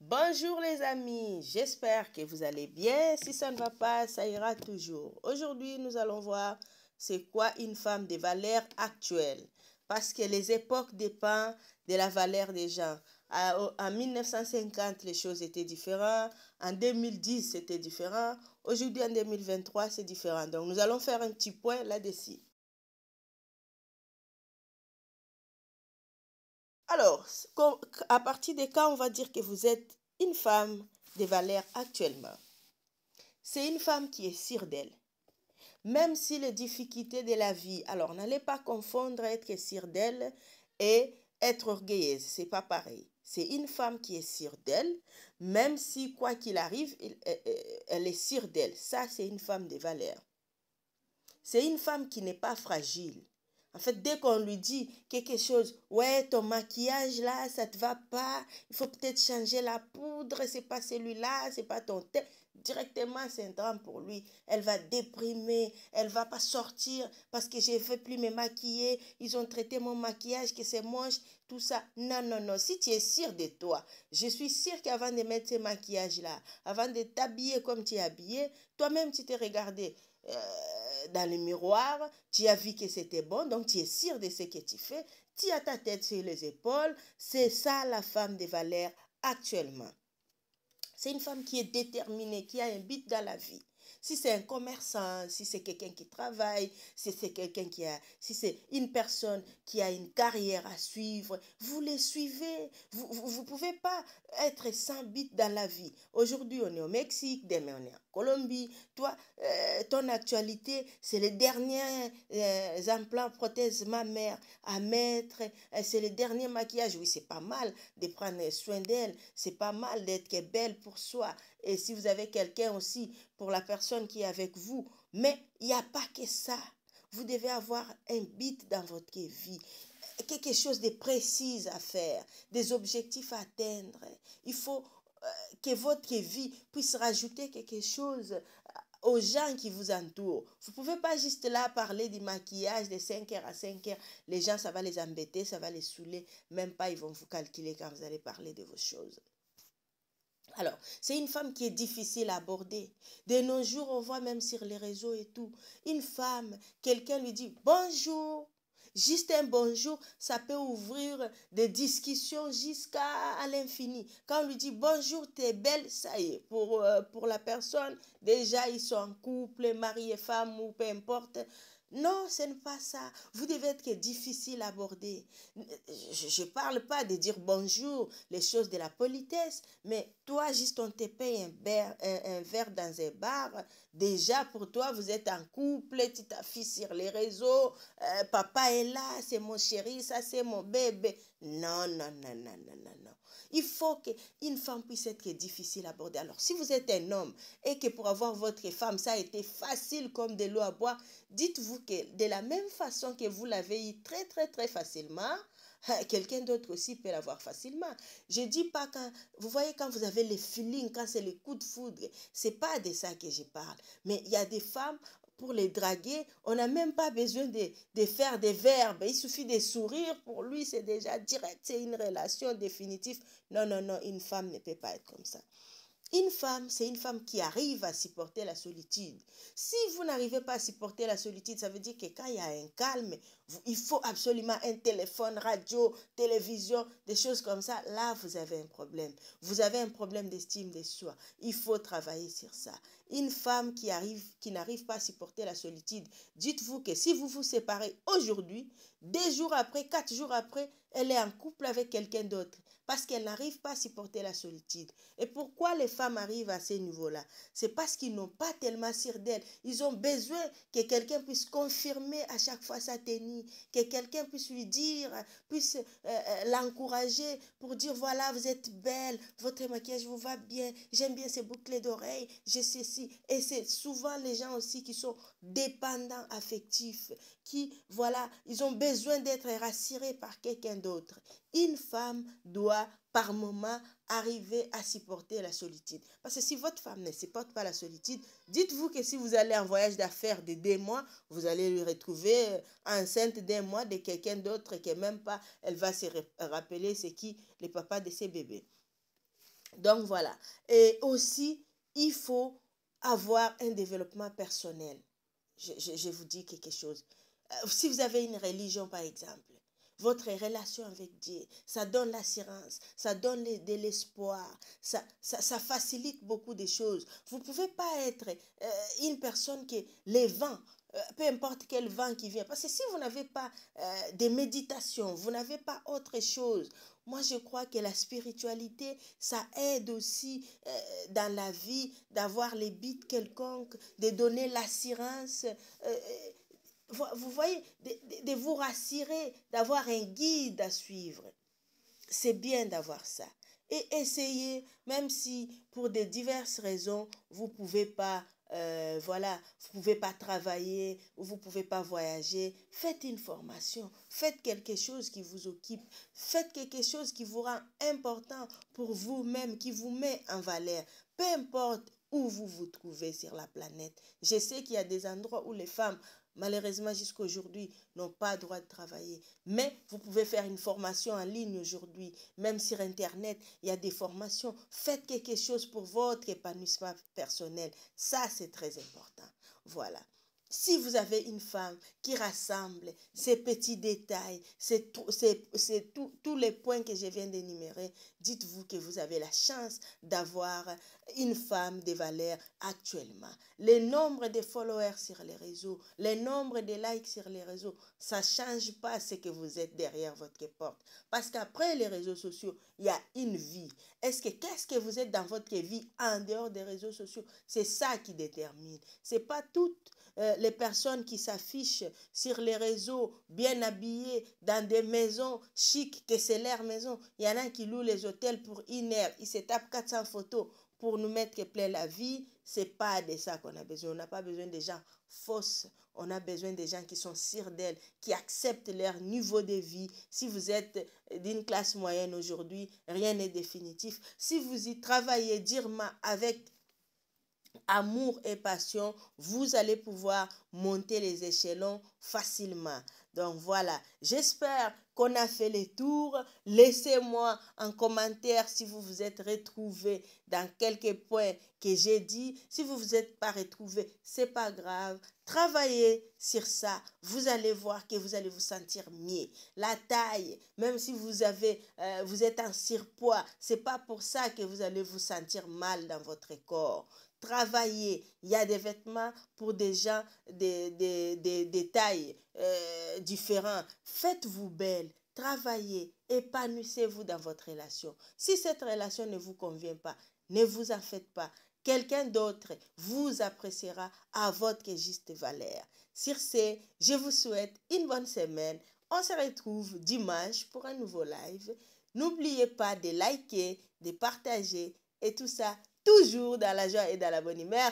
Bonjour les amis, j'espère que vous allez bien. Si ça ne va pas, ça ira toujours. Aujourd'hui, nous allons voir c'est quoi une femme de valeur actuelle. Parce que les époques dépendent de la valeur des gens. En 1950, les choses étaient différentes. En 2010, c'était différent. Aujourd'hui, en 2023, c'est différent. Donc, nous allons faire un petit point là-dessus. Alors, à partir de quand on va dire que vous êtes une femme de valeur actuellement? C'est une femme qui est sûre d'elle. Même si les difficultés de la vie, alors n'allez pas confondre être sûre d'elle et être orgueilleuse, c'est pas pareil. C'est une femme qui est sûre d'elle, même si quoi qu'il arrive, elle est sûre d'elle. Ça, c'est une femme de valeur. C'est une femme qui n'est pas fragile. En fait, dès qu'on lui dit quelque chose, ouais, ton maquillage là, ça te va pas, il faut peut-être changer la poudre, c'est pas celui-là, c'est pas ton teint. Directement, c'est un drame pour lui. Elle va déprimer, elle va pas sortir parce que je ne veux plus me maquiller, ils ont traité mon maquillage, que c'est moche, tout ça. Non, non, non, si tu es sûre de toi, je suis sûre qu'avant de mettre ce maquillage-là, avant de t'habiller comme tu es habillée, toi-même tu t'es regardé dans le miroir, tu as vu que c'était bon, donc tu es sûr de ce que tu fais, tu as ta tête sur les épaules. C'est ça la femme de valeur actuellement. C'est une femme qui est déterminée, qui a un but dans la vie. Si c'est un commerçant, si c'est quelqu'un qui travaille, si c'est quelqu'un qui a, si c'est une personne qui a une carrière à suivre, vous les suivez. Vous pouvez pas être sans but dans la vie. Aujourd'hui, on est au Mexique, demain, on est en Colombie. Toi, ton actualité, c'est les derniers implants, prothèses mammaires à mettre. C'est le dernier maquillage. Oui, c'est pas mal de prendre soin d'elle. C'est pas mal d'être belle pour soi. Et si vous avez quelqu'un aussi, pour la personne qui est avec vous. Mais il n'y a pas que ça. Vous devez avoir un but dans votre vie, quelque chose de précis à faire, des objectifs à atteindre. Il faut que votre vie puisse rajouter quelque chose aux gens qui vous entourent. Vous ne pouvez pas juste là parler du maquillage de 5h à 5h. Les gens, ça va les embêter, ça va les saouler. Même pas, ils vont vous calculer quand vous allez parler de vos choses. Alors, c'est une femme qui est difficile à aborder. De nos jours, on voit même sur les réseaux et tout. Une femme, quelqu'un lui dit bonjour. Juste un bonjour, ça peut ouvrir des discussions jusqu'à l'infini. Quand on lui dit bonjour, t'es belle, ça y est. Pour la personne, déjà, ils sont en couple, mari et femme ou peu importe. Non, ce n'est pas ça. Vous devez être difficile à aborder. Je ne parle pas de dire bonjour, les choses de la politesse, mais toi, juste on te paye un verre dans un bar. Déjà, pour toi, vous êtes en couple, tu t'affiches sur les réseaux, papa est là, c'est mon chéri, ça c'est mon bébé. Non, non, non, non, non, non, non. Il faut qu'une femme puisse être difficile à aborder. Alors, si vous êtes un homme et que pour avoir votre femme, ça a été facile comme de l'eau à boire, dites-vous que de la même façon que vous l'avez eu très, très, très facilement, quelqu'un d'autre aussi peut l'avoir facilement. Je dis pas quand, vous voyez quand vous avez les feelings, quand c'est le coup de foudre, c'est pas de ça que je parle. Mais il y a des femmes, pour les draguer, on n'a même pas besoin de faire des verbes. Il suffit de sourire. Pour lui, c'est déjà direct. C'est une relation définitive. Non, non, non, une femme ne peut pas être comme ça. Une femme, c'est une femme qui arrive à supporter la solitude. Si vous n'arrivez pas à supporter la solitude, ça veut dire que quand il y a un calme, il faut absolument un téléphone, radio, télévision, des choses comme ça. Là, vous avez un problème. Vous avez un problème d'estime de soi. Il faut travailler sur ça. Une femme qui n'arrive pas à supporter la solitude, dites-vous que si vous vous séparez aujourd'hui, 2 jours après, 4 jours après, elle est en couple avec quelqu'un d'autre parce qu'elle n'arrive pas à supporter la solitude. Et pourquoi les femmes arrivent à ce niveau-là? C'est parce qu'ils n'ont pas tellement sur d'elles. Ils ont besoin que quelqu'un puisse confirmer à chaque fois sa tenue, que quelqu'un puisse lui dire, puisse l'encourager pour dire voilà, vous êtes belle, votre maquillage vous va bien, j'aime bien ces boucles d'oreilles, j'ai ceci. Et c'est souvent les gens aussi qui sont dépendants affectifs, qui, voilà, ils ont besoin d'être rassurés par quelqu'un d'autre. Une femme doit par moment arriver à supporter la solitude. Parce que si votre femme ne supporte pas la solitude, dites-vous que si vous allez en voyage d'affaires de 2 mois, vous allez lui retrouver enceinte d'1 mois de quelqu'un d'autre que même pas, elle va se rappeler c'est qui le papa de ses bébés. Donc voilà. Et aussi, il faut avoir un développement personnel. Je vous dis quelque chose. Si vous avez une religion, par exemple, votre relation avec Dieu, ça donne l'assurance, ça donne de l'espoir, ça facilite beaucoup de choses. Vous ne pouvez pas être une personne qui les vents, peu importe quel vent qui vient. Parce que si vous n'avez pas des méditations, vous n'avez pas autre chose. Moi, je crois que la spiritualité, ça aide aussi dans la vie d'avoir les buts quelconques, de donner l'assurance. Vous voyez, de vous rassurer, d'avoir un guide à suivre. C'est bien d'avoir ça. Et essayez, même si pour de diverses raisons, vous ne pouvez pas, voilà, vous pouvez pas travailler ou vous ne pouvez pas voyager, faites une formation, faites quelque chose qui vous occupe, faites quelque chose qui vous rend important pour vous-même, qui vous met en valeur, peu importe où vous vous trouvez sur la planète. Je sais qu'il y a des endroits où les femmes, malheureusement jusqu'à aujourd'hui, n'ont pas le droit de travailler. Mais vous pouvez faire une formation en ligne aujourd'hui. Même sur Internet, il y a des formations. Faites quelque chose pour votre épanouissement personnel. Ça, c'est très important. Voilà. Si vous avez une femme qui rassemble ces petits détails, tous les points que je viens d'énumérer, dites-vous que vous avez la chance d'avoir une femme de valeur actuellement. Le nombre de followers sur les réseaux, le nombre de likes sur les réseaux, ça ne change pas ce que vous êtes derrière votre porte. Parce qu'après les réseaux sociaux, il y a une vie. Qu'est-ce que vous êtes dans votre vie en dehors des réseaux sociaux? C'est ça qui détermine. Ce n'est pas toutes les personnes qui s'affichent sur les réseaux, bien habillées, dans des maisons chics, que c'est leur maison. Il y en a qui louent les hôtels pour 1 heure. Ils se tapent 400 photos pour nous mettre plein la vie. C'est pas de ça qu'on a besoin. On n'a pas besoin de gens fausses. On a besoin des gens qui sont sûrs d'elles, qui acceptent leur niveau de vie. Si vous êtes d'une classe moyenne aujourd'hui, rien n'est définitif. Si vous y travaillez durement avec amour et passion, vous allez pouvoir monter les échelons facilement. Donc voilà, j'espère qu'on a fait le tour. Laissez-moi en commentaire si vous vous êtes retrouvé dans quelques points que j'ai dit. Si vous vous êtes pas retrouvé, c'est pas grave. Travaillez sur ça. Vous allez voir que vous allez vous sentir mieux. La taille, même si vous êtes en surpoids, c'est pas pour ça que vous allez vous sentir mal dans votre corps. Travailler. Il y a des vêtements pour des gens des tailles différentes. Faites-vous belle. Travaillez. Épanouissez-vous dans votre relation. Si cette relation ne vous convient pas, ne vous en faites pas. Quelqu'un d'autre vous appréciera à votre juste valeur. Sur ce, je vous souhaite une bonne semaine. On se retrouve dimanche pour un nouveau live. N'oubliez pas de liker, de partager et tout ça toujours dans la joie et dans la bonne humeur.